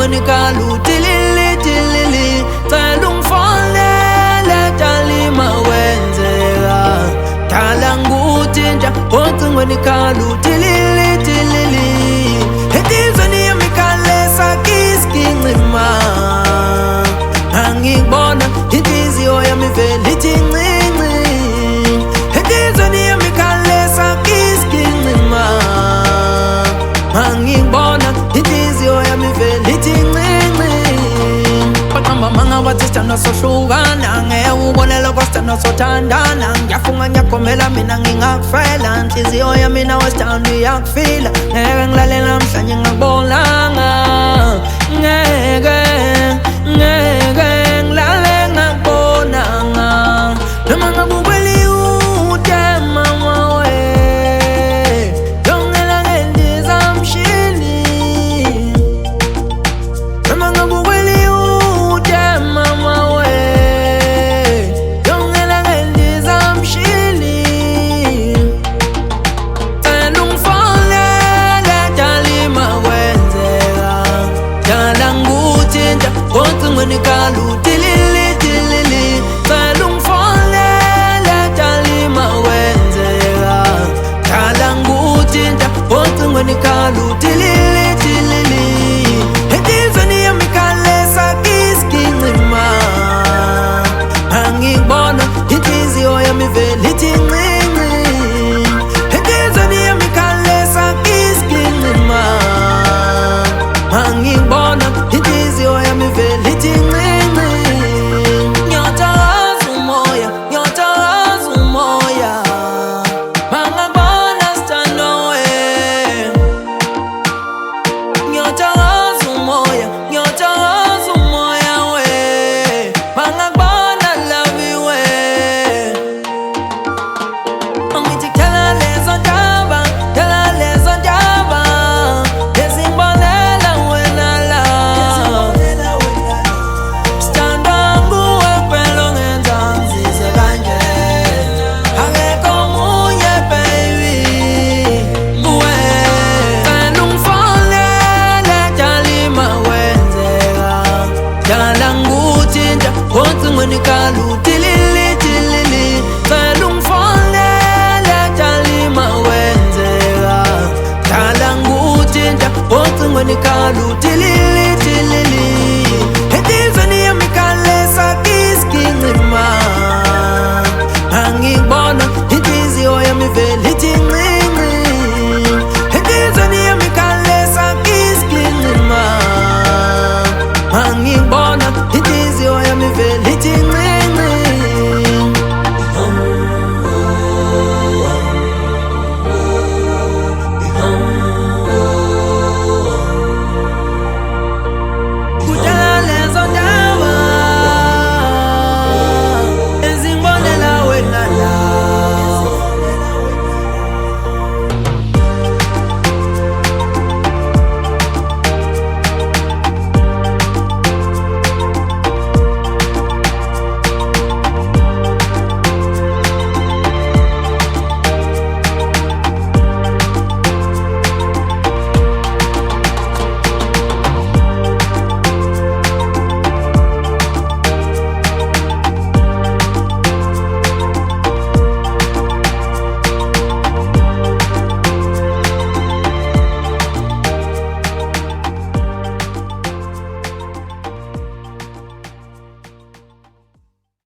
nikalu tilili tilili talung fole talima wenzera talangutinja otungo nikalu tilili tilili etizani amikale sakiski ngima angibona itizi oya miveliti ngini etizani amikale sakiski ngima angibona itizi oya miveliti ngini pakamba manga watistana soshugana ngeubone loko stana sotandana ngiyafunga ngiyakomela mina ngingakufela itizi oya mina westandi yakufila ngeke ngilale namhlanje ngakubonanga ngeke ngilale ngakubonanga noma ngakubeli ude mama we yongela ngendiza mshini noma ngakubeli ude mama we yongela ngendiza mshini talungifole talima wenzeka talangutinja otungo nikalu tilili tilili talungifole talima wenzeka talangutinja otungo nikalu tilili tilili etizani amikale sakiski ngima angibona itizi oya miveliti ngini etizani amikale sakiski ngima angibona itizi oya miveliti ngini nyotawaza umoya mangabona stanowe nyotawaza umoya we mangabona love we angithi tell lezo ndaba ezimbolela wena la standa nguwe phela ngenza ngizizwe kanje akekho omunye baby nguwe talungifole talima wenzeka talanguthinta ocingo nikalu tilili tilili talungifole talima wenzeka talanguthinta ocingo nikalu tilili tilili etizani amikale sakiski ngima angibona itizi oya miveliti ngini etizani amikale sakiski ngima angibona